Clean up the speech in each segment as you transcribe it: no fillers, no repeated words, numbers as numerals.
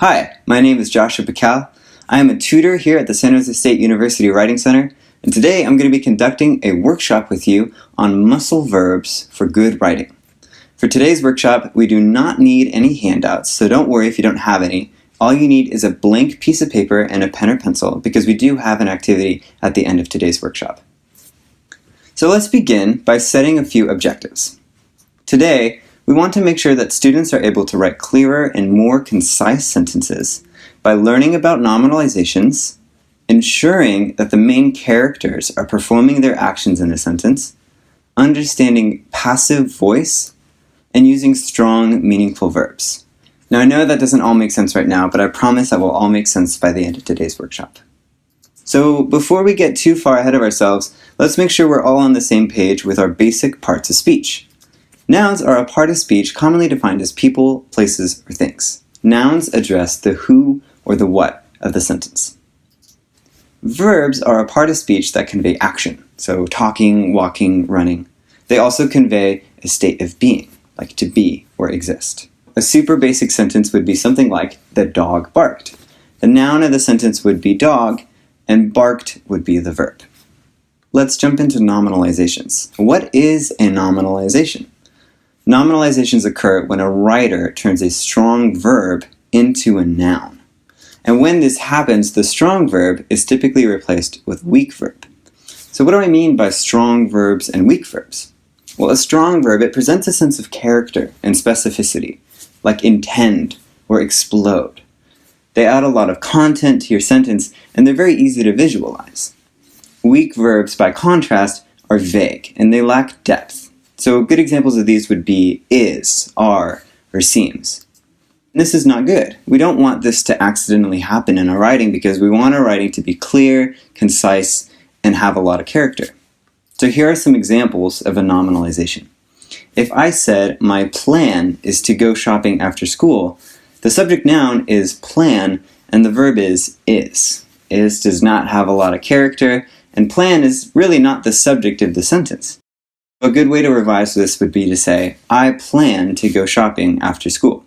Hi, my name is Joshua Pacal. I am a tutor here at the San Jose State University Writing Center, and today I'm going to be conducting a workshop with you on muscle verbs for good writing. For today's workshop, we do not need any handouts, so don't worry if you don't have any. All you need is a blank piece of paper and a pen or pencil because we do have an activity at the end of today's workshop. So let's begin by setting a few objectives. Today, we want to make sure that students are able to write clearer and more concise sentences by learning about nominalizations, ensuring that the main characters are performing their actions in a sentence, understanding passive voice, and using strong, meaningful verbs. Now, I know that doesn't all make sense right now, but I promise that will all make sense by the end of today's workshop. So before we get too far ahead of ourselves, let's make sure we're all on the same page with our basic parts of speech. Nouns are a part of speech commonly defined as people, places, or things. Nouns address the who or the what of the sentence. Verbs are a part of speech that convey action, so talking, walking, running. They also convey a state of being, like to be or exist. A super basic sentence would be something like, the dog barked. The noun of the sentence would be dog, and barked would be the verb. Let's jump into nominalizations. What is a nominalization? Nominalizations occur when a writer turns a strong verb into a noun. And when this happens, the strong verb is typically replaced with weak verb. So what do I mean by strong verbs and weak verbs? Well, a strong verb, it presents a sense of character and specificity, like intend or explode. They add a lot of content to your sentence, and they're very easy to visualize. Weak verbs, by contrast, are vague, and they lack depth. So good examples of these would be is, are, or seems. And this is not good. We don't want this to accidentally happen in our writing because we want our writing to be clear, concise, and have a lot of character. So here are some examples of a nominalization. If I said, my plan is to go shopping after school, the subject noun is plan, and the verb is is. Is does not have a lot of character, and plan is really not the subject of the sentence. A good way to revise this would be to say, I plan to go shopping after school.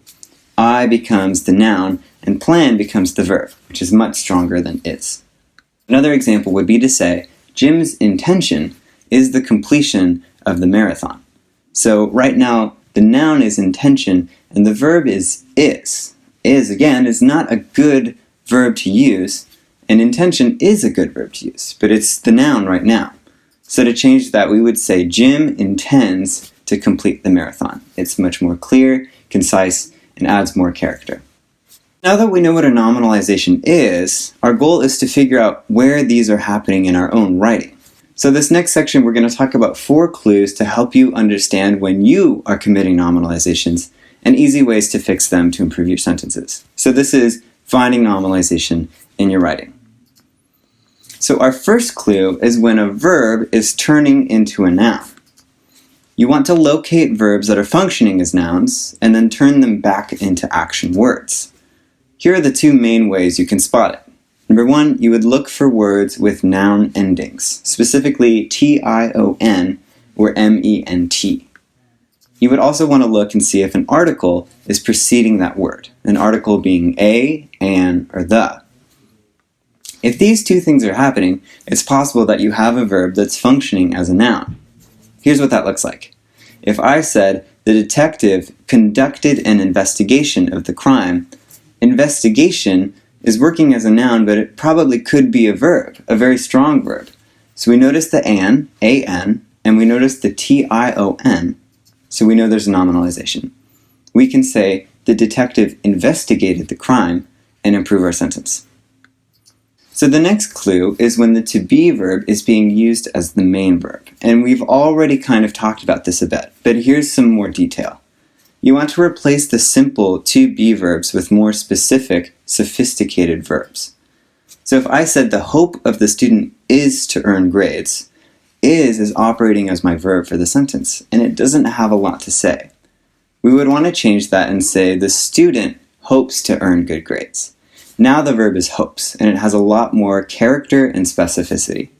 I becomes the noun, and plan becomes the verb, which is much stronger than is. Another example would be to say, Jim's intention is the completion of the marathon. So right now, the noun is intention, and the verb is is. Is, again, is not a good verb to use, and intention is a good verb to use, but it's the noun right now. So to change that, we would say Jim intends to complete the marathon. It's much more clear, concise, and adds more character. Now that we know what a nominalization is, our goal is to figure out where these are happening in our own writing. So this next section, we're going to talk about 4 clues to help you understand when you are committing nominalizations and easy ways to fix them to improve your sentences. So this is finding nominalization in your writing. So our first clue is when a verb is turning into a noun. You want to locate verbs that are functioning as nouns and then turn them back into action words. Here are the 2 main ways you can spot it. Number 1, you would look for words with noun endings, specifically tion or ment. You would also want to look and see if an article is preceding that word, an article being a, an, or the. If these 2 things are happening, it's possible that you have a verb that's functioning as a noun. Here's what that looks like. If I said, the detective conducted an investigation of the crime, investigation is working as a noun, but it probably could be a verb, a very strong verb. So we notice the an, and we notice the tion, so we know there's a nominalization. We can say, the detective investigated the crime, and improve our sentence. So the next clue is when the to be verb is being used as the main verb. And we've already kind of talked about this a bit, but here's some more detail. You want to replace the simple to be verbs with more specific, sophisticated verbs. So if I said the hope of the student is to earn grades, is operating as my verb for the sentence, and it doesn't have a lot to say. We would want to change that and say the student hopes to earn good grades. Now the verb is hopes, and it has a lot more character and specificity.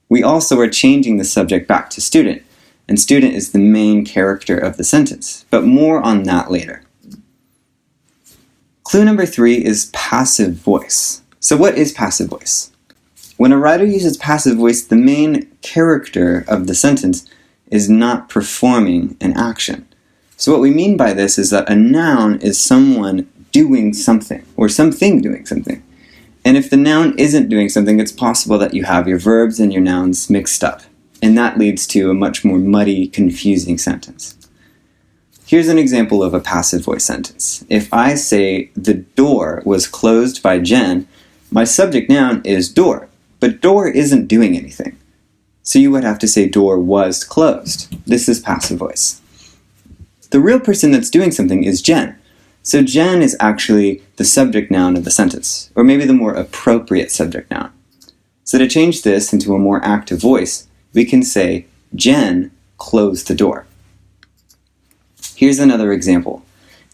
We also are changing the subject back to student, and student is the main character of the sentence, but more on that later. Clue number 3 is passive voice. So what is passive voice? When a writer uses passive voice, the main character of the sentence is not performing an action. So what we mean by this is that a noun is someone doing something, or something doing something. And if the noun isn't doing something, it's possible that you have your verbs and your nouns mixed up. And that leads to a much more muddy, confusing sentence. Here's an example of a passive voice sentence. If I say, the door was closed by Jen, my subject noun is door, but door isn't doing anything. So you would have to say door was closed. This is passive voice. The real person that's doing something is Jen. So Jen is actually the subject noun of the sentence, or maybe the more appropriate subject noun. So to change this into a more active voice, we can say, Jen closed the door. Here's another example.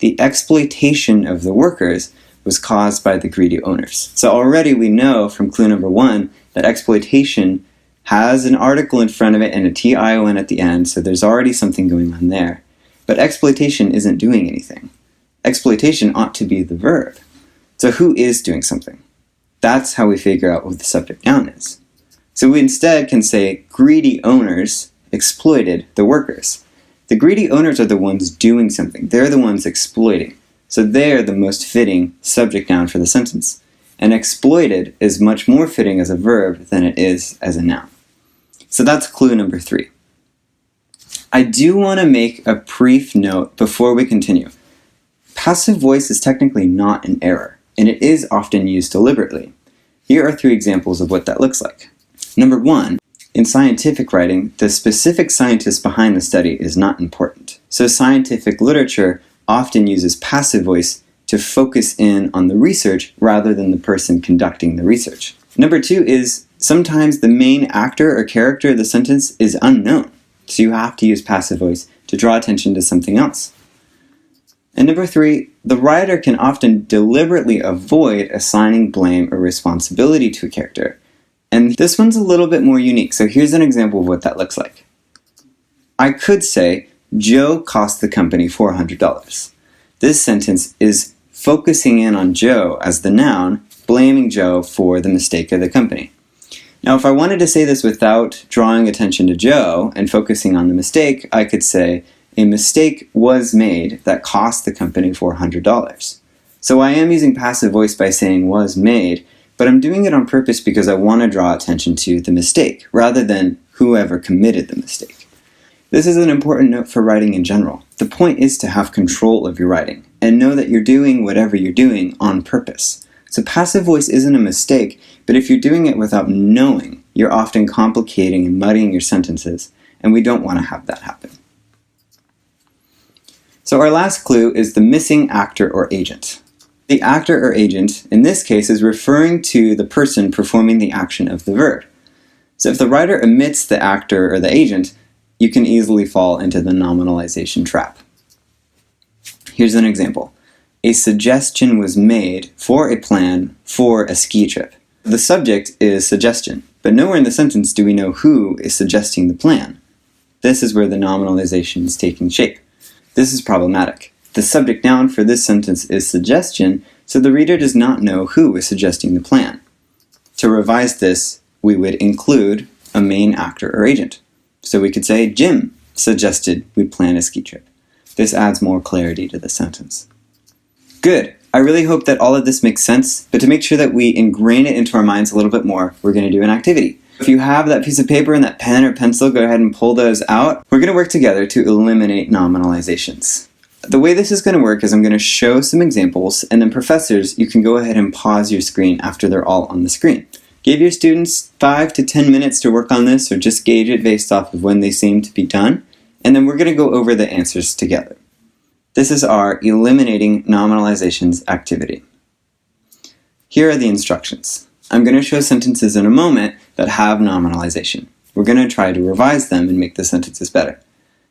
The exploitation of the workers was caused by the greedy owners. So already we know from clue number 1 that exploitation has an article in front of it and a tion at the end, so there's already something going on there. But exploitation isn't doing anything. Exploitation ought to be the verb. So who is doing something? That's how we figure out what the subject noun is. So we instead can say greedy owners exploited the workers. The greedy owners are the ones doing something. They're the ones exploiting. So they're the most fitting subject noun for the sentence. And exploited is much more fitting as a verb than it is as a noun. So that's clue number 3. I do want to make a brief note before we continue. Passive voice is technically not an error, and it is often used deliberately. Here are 3 examples of what that looks like. Number 1, in scientific writing, the specific scientist behind the study is not important. So scientific literature often uses passive voice to focus in on the research rather than the person conducting the research. Number 2 is sometimes the main actor or character of the sentence is unknown. So you have to use passive voice to draw attention to something else. And number 3, the writer can often deliberately avoid assigning blame or responsibility to a character. And this one's a little bit more unique, so here's an example of what that looks like. I could say, Joe cost the company $400. This sentence is focusing in on Joe as the noun, blaming Joe for the mistake of the company. Now, if I wanted to say this without drawing attention to Joe and focusing on the mistake, I could say, a mistake was made that cost the company $400. So I am using passive voice by saying was made, but I'm doing it on purpose because I want to draw attention to the mistake rather than whoever committed the mistake. This is an important note for writing in general. The point is to have control of your writing and know that you're doing whatever you're doing on purpose. So passive voice isn't a mistake, but if you're doing it without knowing, you're often complicating and muddying your sentences, and we don't want to have that happen. So our last clue is the missing actor or agent. The actor or agent, in this case, is referring to the person performing the action of the verb. So if the writer omits the actor or the agent, you can easily fall into the nominalization trap. Here's an example. A suggestion was made for a plan for a ski trip. The subject is suggestion, but nowhere in the sentence do we know who is suggesting the plan. This is where the nominalization is taking shape. This is problematic. The subject noun for this sentence is suggestion, so the reader does not know who is suggesting the plan. To revise this, we would include a main actor or agent. So we could say, Jim suggested we plan a ski trip. This adds more clarity to the sentence. Good. I really hope that all of this makes sense, but to make sure that we ingrain it into our minds a little bit more, we're going to do an activity. If you have that piece of paper and that pen or pencil, go ahead and pull those out. We're going to work together to eliminate nominalizations. The way this is going to work is I'm going to show some examples, and then professors, you can go ahead and pause your screen after they're all on the screen. Give your students 5 to 10 minutes to work on this, or just gauge it based off of when they seem to be done, and then we're going to go over the answers together. This is our eliminating nominalizations activity. Here are the instructions. I'm going to show sentences in a moment that have nominalization. We're going to try to revise them and make the sentences better.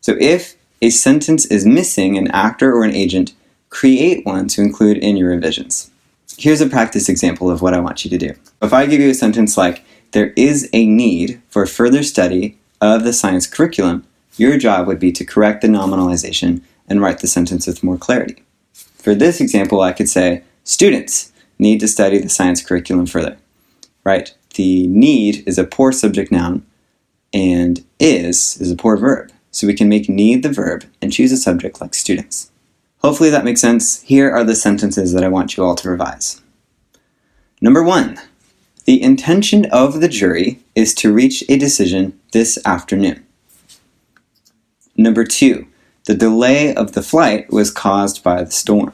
So if a sentence is missing an actor or an agent, create one to include in your revisions. Here's a practice example of what I want you to do. If I give you a sentence like, there is a need for further study of the science curriculum, your job would be to correct the nominalization and write the sentence with more clarity. For this example, I could say, Students need to study the science curriculum further, right? The need is a poor subject noun, and is a poor verb. So we can make need the verb and choose a subject like students. Hopefully that makes sense. Here are the sentences that I want you all to revise. Number 1, the intention of the jury is to reach a decision this afternoon. Number 2, the delay of the flight was caused by the storm.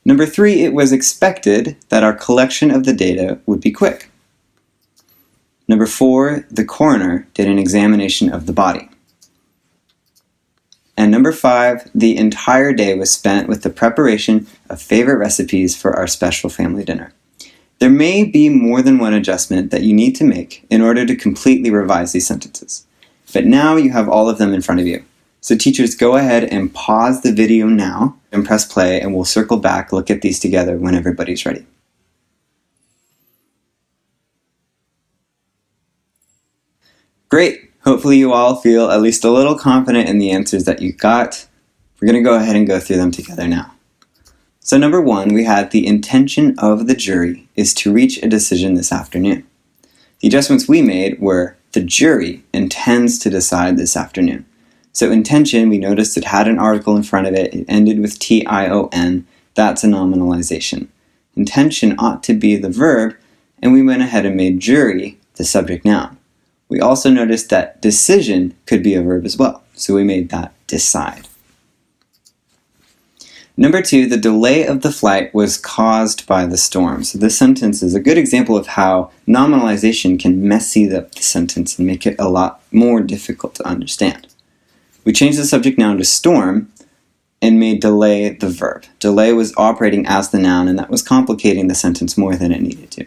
Number 3, it was expected that our collection of the data would be quick. Number 4, the coroner did an examination of the body. And number 5, the entire day was spent with the preparation of favorite recipes for our special family dinner. There may be more than one adjustment that you need to make in order to completely revise these sentences. But now you have all of them in front of you. So teachers, go ahead and pause the video now and press play, and we'll circle back, look at these together when everybody's ready. Great! Hopefully you all feel at least a little confident in the answers that you got. We're going to go ahead and go through them together now. So number 1, we had the intention of the jury is to reach a decision this afternoon. The adjustments we made were the jury intends to decide this afternoon. So intention, we noticed it had an article in front of it. It ended with T-I-O-N. That's a nominalization. Intention ought to be the verb, and we went ahead and made jury the subject noun. We also noticed that decision could be a verb as well, so we made that decide. Number 2, the delay of the flight was caused by the storm. So this sentence is a good example of how nominalization can messy up the sentence and make it a lot more difficult to understand. We changed the subject noun to storm and made delay the verb. Delay was operating as the noun, and that was complicating the sentence more than it needed to.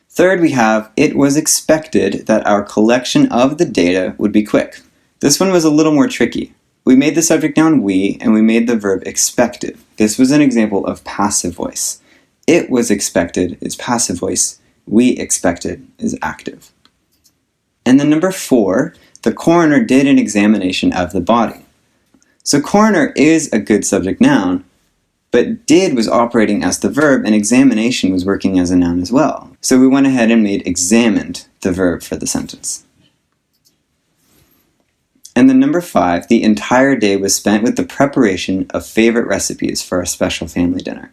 Third, we have, it was expected that our collection of the data would be quick. This one was a little more tricky. We made the subject noun we, and we made the verb expected. This was an example of passive voice. It was expected is passive voice. We expected is active. And then number 4, the coroner did an examination of the body. So coroner is a good subject noun, but did was operating as the verb, and examination was working as a noun as well. So we went ahead and made examined the verb for the sentence. And then number 5, the entire day was spent with the preparation of favorite recipes for our special family dinner.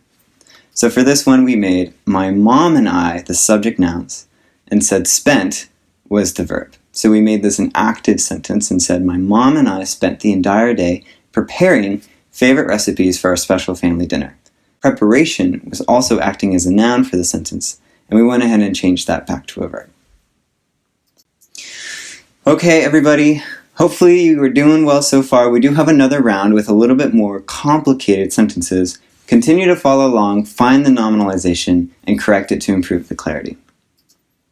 So for this one, we made my mom and I the subject nouns, and said spent was the verb. So we made this an active sentence and said my mom and I spent the entire day preparing favorite recipes for our special family dinner. Preparation was also acting as a noun for the sentence, and we went ahead and changed that back to a verb. Okay, everybody. Hopefully you are doing well so far. We do have another round with a little bit more complicated sentences. Continue to follow along, find the nominalization, and correct it to improve the clarity.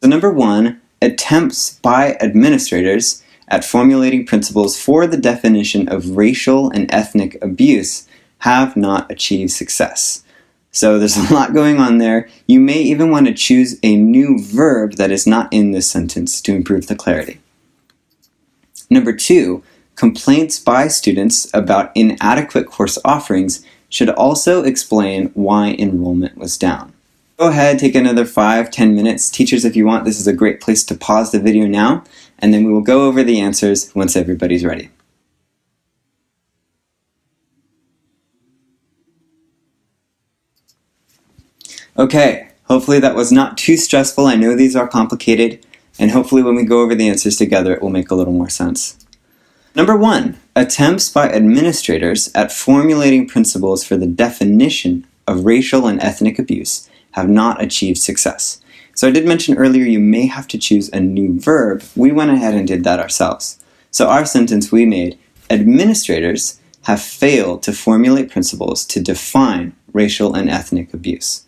So number 1, attempts by administrators at formulating principles for the definition of racial and ethnic abuse have not achieved success. So there's a lot going on there. You may even want to choose a new verb that is not in this sentence to improve the clarity. Number 2, complaints by students about inadequate course offerings should also explain why enrollment was down. Go ahead, take another 5-10 minutes. Teachers, if you want, this is a great place to pause the video now, and then we will go over the answers once everybody's ready. Okay, hopefully that was not too stressful. I know these are complicated, and hopefully when we go over the answers together, it will make a little more sense. Number 1, attempts by administrators at formulating principles for the definition of racial and ethnic abuse have not achieved success. So I did mention earlier you may have to choose a new verb. We went ahead and did that ourselves. So our sentence we made, administrators have failed to formulate principles to define racial and ethnic abuse.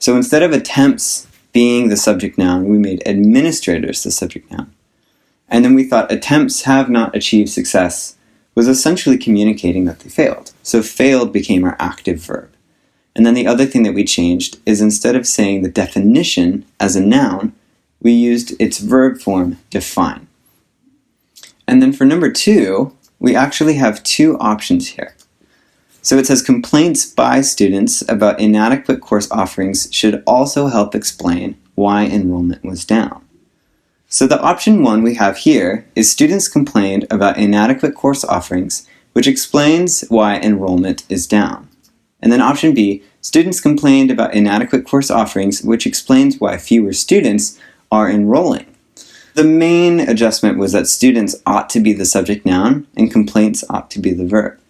So instead of attempts being the subject noun, we made administrators the subject noun. And then we thought attempts have not achieved success was essentially communicating that they failed. So failed became our active verb. And then the other thing that we changed is instead of saying the definition as a noun, we used its verb form, define. And then for number 2, we actually have 2 options here. So it says complaints by students about inadequate course offerings should also help explain why enrollment was down. So the option 1 we have here is students complained about inadequate course offerings, which explains why enrollment is down. And then option B, students complained about inadequate course offerings, which explains why fewer students are enrolling. The main adjustment was that students ought to be the subject noun and complaints ought to be the verb.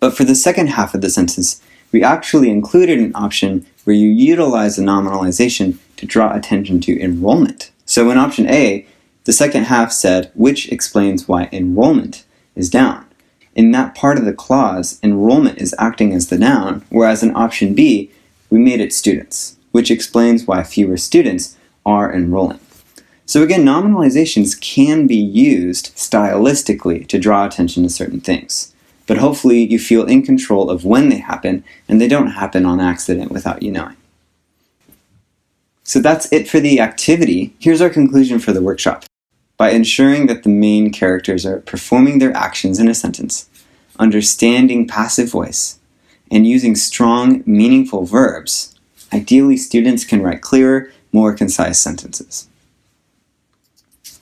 But for the second half of the sentence, we actually included an option where you utilize the nominalization to draw attention to enrollment. So in option A, the second half said, which explains why enrollment is down. In that part of the clause, enrollment is acting as the noun, whereas in option B, we made it students, which explains why fewer students are enrolling. So again, nominalizations can be used stylistically to draw attention to certain things. But hopefully you feel in control of when they happen, and they don't happen on accident without you knowing. So that's it for the activity. Here's our conclusion for the workshop. By ensuring that the main characters are performing their actions in a sentence, understanding passive voice, and using strong, meaningful verbs, ideally students can write clearer, more concise sentences.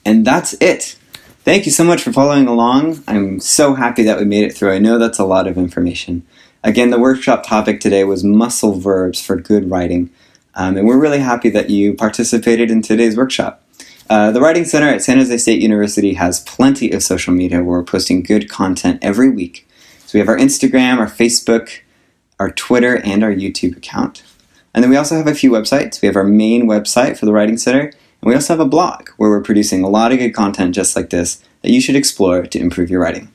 And that's it. Thank you so much for following along. I'm so happy that we made it through. I know that's a lot of information. Again, the workshop topic today was muscle verbs for good writing. And we're really happy that you participated in today's workshop. The Writing Center at San Jose State University has plenty of social media where we're posting good content every week. So we have our Instagram, our Facebook, our Twitter, and our YouTube account. And then we also have a few websites. We have our main website for the Writing Center, and we also have a blog where we're producing a lot of good content just like this that you should explore to improve your writing.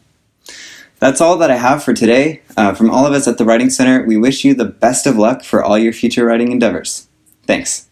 That's all that I have for today. From all of us at the Writing Center, we wish you the best of luck for all your future writing endeavors. Thanks.